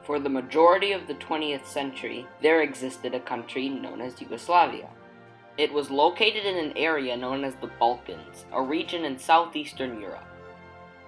For the majority of the 20th century, there existed a country known as Yugoslavia. It was located in an area known as the Balkans, a region in southeastern Europe.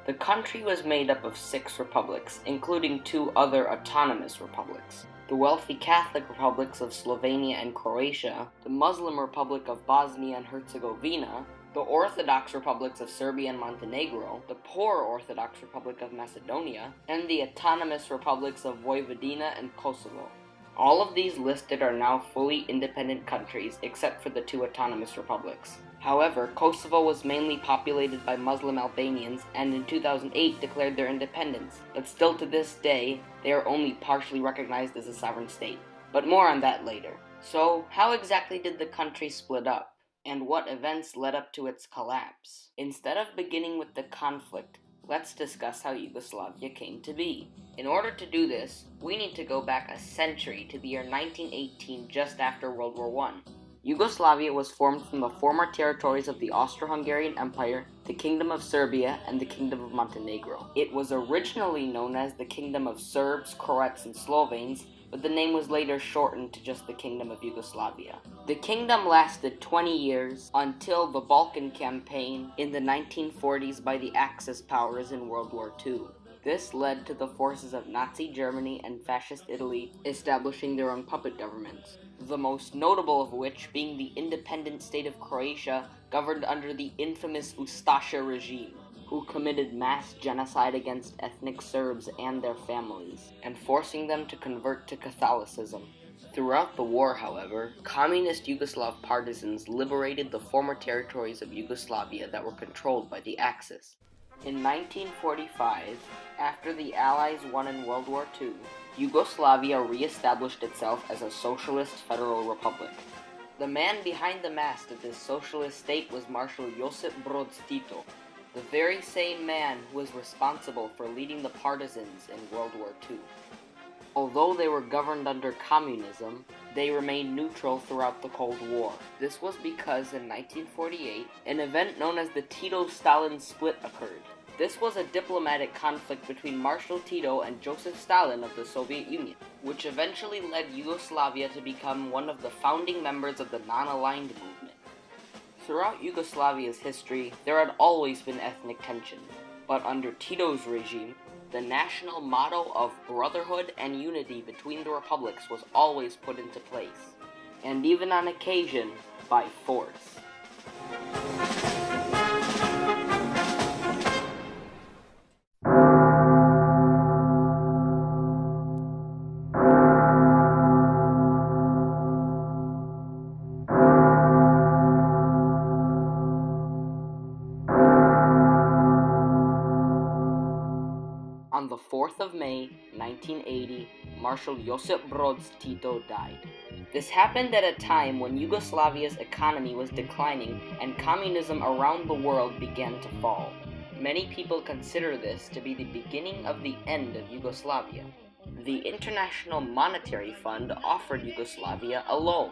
The country was made up of 6 republics, including 2 other autonomous republics: the wealthy Catholic republics of Slovenia and Croatia, the Muslim Republic of Bosnia and Herzegovina, the Orthodox republics of Serbia and Montenegro, the poor Orthodox Republic of Macedonia, and the autonomous republics of Vojvodina and Kosovo. All of these listed are now fully independent countries except for the 2 autonomous republics. However, Kosovo was mainly populated by Muslim Albanians and in 2008 declared their independence, but still to this day, they are only partially recognized as a sovereign state. But more on that later. So, how exactly did the country split up? And what events led up to its collapse? Instead of beginning with the conflict, let's discuss how Yugoslavia came to be. In order to do this, we need to go back a century to the year 1918, just after World War I. Yugoslavia was formed from the former territories of the Austro-Hungarian Empire, the Kingdom of Serbia, and the Kingdom of Montenegro. It was originally known as the Kingdom of Serbs, Croats, and Slovenes, but the name was later shortened to just the Kingdom of Yugoslavia. The kingdom lasted 20 years until the Balkan Campaign in the 1940s by the Axis powers in World War II. This led to the forces of Nazi Germany and Fascist Italy establishing their own puppet governments, the most notable of which being the independent state of Croatia, governed under the infamous Ustaša regime, who committed mass genocide against ethnic Serbs and their families, and forcing them to convert to Catholicism. Throughout the war, however, communist Yugoslav partisans liberated the former territories of Yugoslavia that were controlled by the Axis. In 1945, after the Allies won in World War II, Yugoslavia re-established itself as a socialist federal republic. The man behind the mast of this socialist state was Marshal Josip Broz Tito, the very same man who was responsible for leading the partisans in World War II. Although they were governed under communism, they remained neutral throughout the Cold War. This was because in 1948, an event known as the Tito-Stalin split occurred. This was a diplomatic conflict between Marshal Tito and Joseph Stalin of the Soviet Union, which eventually led Yugoslavia to become one of the founding members of the non-aligned movement. Throughout Yugoslavia's history, there had always been ethnic tension, but under Tito's regime, the national motto of brotherhood and unity between the republics was always put into place, and even on occasion, by force. On the 4th of May, 1980, Marshal Josip Broz Tito died. This happened at a time when Yugoslavia's economy was declining and communism around the world began to fall. Many people consider this to be the beginning of the end of Yugoslavia. The International Monetary Fund offered Yugoslavia a loan.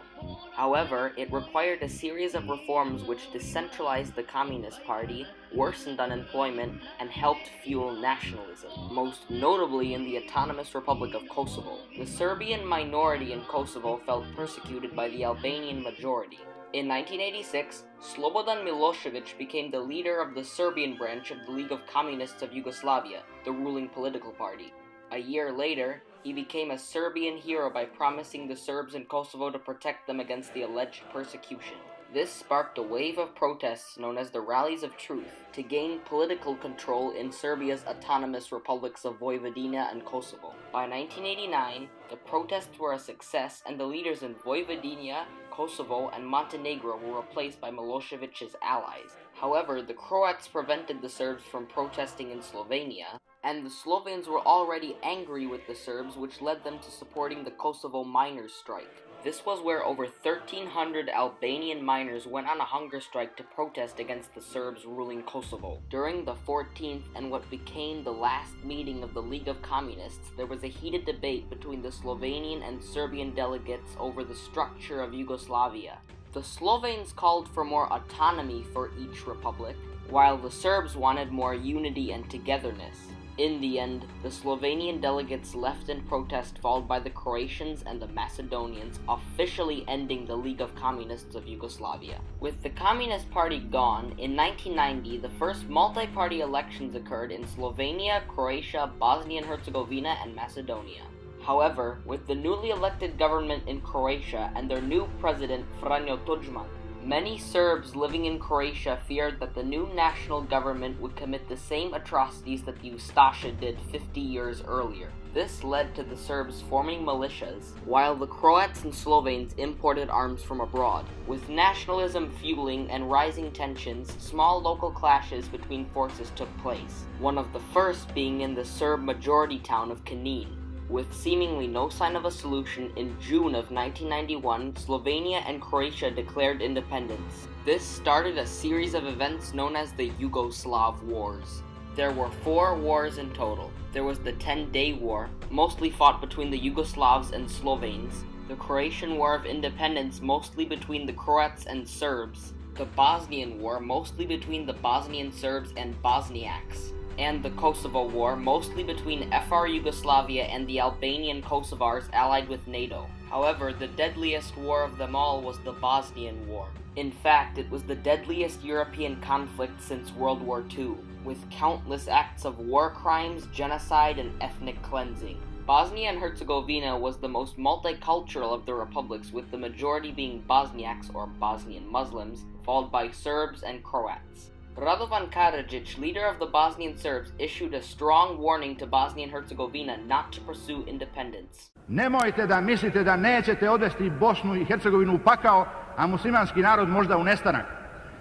However, it required a series of reforms which decentralized the Communist Party, worsened unemployment, and helped fuel nationalism, most notably in the Autonomous Republic of Kosovo. The Serbian minority in Kosovo felt persecuted by the Albanian majority. In 1986, Slobodan Milosevic became the leader of the Serbian branch of the League of Communists of Yugoslavia, the ruling political party. A year later, he became a Serbian hero by promising the Serbs in Kosovo to protect them against the alleged persecution. This sparked a wave of protests known as the Rallies of Truth to gain political control in Serbia's autonomous republics of Vojvodina and Kosovo. By 1989, the protests were a success and the leaders in Vojvodina, Kosovo, and Montenegro were replaced by Milosevic's allies. However, the Croats prevented the Serbs from protesting in Slovenia, and the Slovenes were already angry with the Serbs, which led them to supporting the Kosovo miners' strike. This was where over 1,300 Albanian miners went on a hunger strike to protest against the Serbs ruling Kosovo. During the 14th and what became the last meeting of the League of Communists, there was a heated debate between the Slovenian and Serbian delegates over the structure of Yugoslavia. The Slovenes called for more autonomy for each republic, while the Serbs wanted more unity and togetherness. In the end, the Slovenian delegates left in protest, followed by the Croatians and the Macedonians, officially ending the League of Communists of Yugoslavia. With the Communist Party gone, in 1990, the first multi-party elections occurred in Slovenia, Croatia, Bosnia and Herzegovina, and Macedonia. However, with the newly elected government in Croatia and their new president, Franjo Tudjman, many Serbs living in Croatia feared that the new national government would commit the same atrocities that the Ustaša did 50 years earlier. This led to the Serbs forming militias, while the Croats and Slovenes imported arms from abroad. With nationalism fueling and rising tensions, small local clashes between forces took place, one of the first being in the Serb majority town of Knin. With seemingly no sign of a solution, in June of 1991, Slovenia and Croatia declared independence. This started a series of events known as the Yugoslav Wars. There were 4 wars in total. There was the 10-Day War, mostly fought between the Yugoslavs and Slovenes, the Croatian War of Independence, mostly between the Croats and Serbs, the Bosnian War, mostly between the Bosnian Serbs and Bosniaks, and the Kosovo War, mostly between FR Yugoslavia and the Albanian Kosovars allied with NATO. However, the deadliest war of them all was the Bosnian War. In fact, it was the deadliest European conflict since World War II, with countless acts of war crimes, genocide, and ethnic cleansing. Bosnia and Herzegovina was the most multicultural of the republics, with the majority being Bosniaks or Bosnian Muslims, followed by Serbs and Croats. Radovan Karadzic, leader of the Bosnian Serbs, issued a strong warning to Bosnia and Herzegovina not to pursue independence. Nemojte da mislite da nećete odvesti Bosnu I Hercegovinu u pakao, a muslimanski narod možda u nestanak.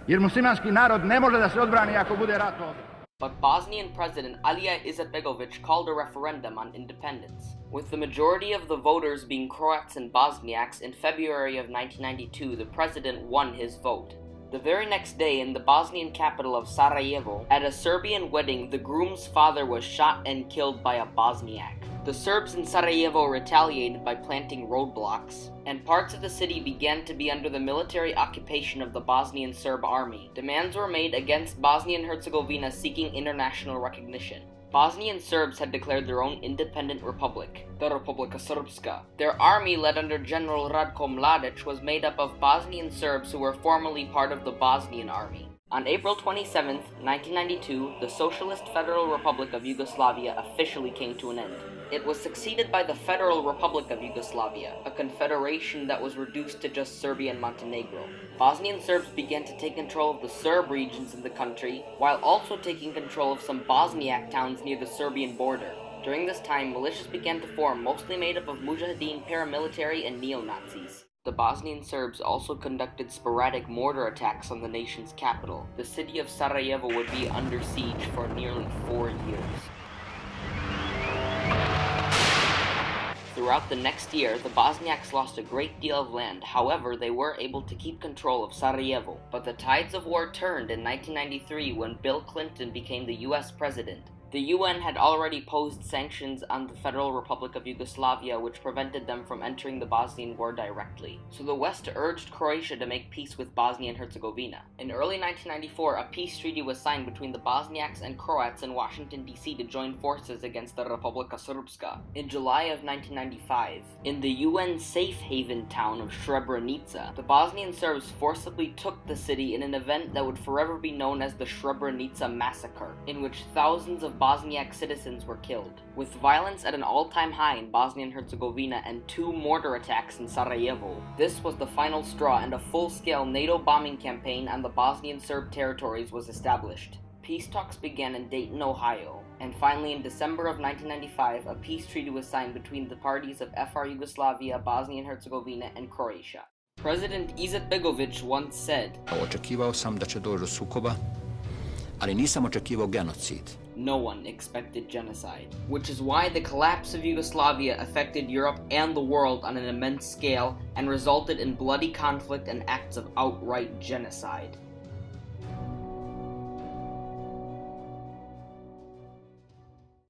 Jer muslimanski narod ne može da se odbrani ako bude rat ovdje. But Bosnian President Alija Izetbegović called a referendum on independence. With the majority of the voters being Croats and Bosniaks, in February of 1992, the president won his vote. The very next day, in the Bosnian capital of Sarajevo, at a Serbian wedding, the groom's father was shot and killed by a Bosniak. The Serbs in Sarajevo retaliated by planting roadblocks, and parts of the city began to be under the military occupation of the Bosnian Serb army. Demands were made against Bosnia and Herzegovina seeking international recognition. Bosnian Serbs had declared their own independent republic, the Republika Srpska. Their army, led under General Ratko Mladic, was made up of Bosnian Serbs who were formerly part of the Bosnian army. On April 27, 1992, the Socialist Federal Republic of Yugoslavia officially came to an end. It was succeeded by the Federal Republic of Yugoslavia, a confederation that was reduced to just Serbia and Montenegro. Bosnian Serbs began to take control of the Serb regions in the country, while also taking control of some Bosniak towns near the Serbian border. During this time, militias began to form, mostly made up of Mujahideen paramilitary and neo-Nazis. The Bosnian Serbs also conducted sporadic mortar attacks on the nation's capital. The city of Sarajevo would be under siege for nearly 4 years. Throughout the next year, the Bosniaks lost a great deal of land. However, they were able to keep control of Sarajevo. But the tides of war turned in 1993 when Bill Clinton became the US president. The UN had already posed sanctions on the Federal Republic of Yugoslavia, which prevented them from entering the Bosnian War directly. So the West urged Croatia to make peace with Bosnia and Herzegovina. In early 1994, a peace treaty was signed between the Bosniaks and Croats in Washington, D.C. to join forces against the Republika Srpska. In July of 1995, in the UN safe haven town of Srebrenica, the Bosnian Serbs forcibly took the city in an event that would forever be known as the Srebrenica Massacre, in which thousands of Bosniak citizens were killed. With violence at an all-time high in Bosnia and Herzegovina and 2 mortar attacks in Sarajevo, this was the final straw, and a full-scale NATO bombing campaign on the Bosnian Serb territories was established. Peace talks began in Dayton, Ohio, and finally in December of 1995, a peace treaty was signed between the parties of FR Yugoslavia, Bosnia and Herzegovina, and Croatia. President Izetbegović once said, Očekivao sam da će doći do sukoba, ali nisam očekivao genocid. No one expected genocide, which is why the collapse of Yugoslavia affected Europe and the world on an immense scale and resulted in bloody conflict and acts of outright genocide.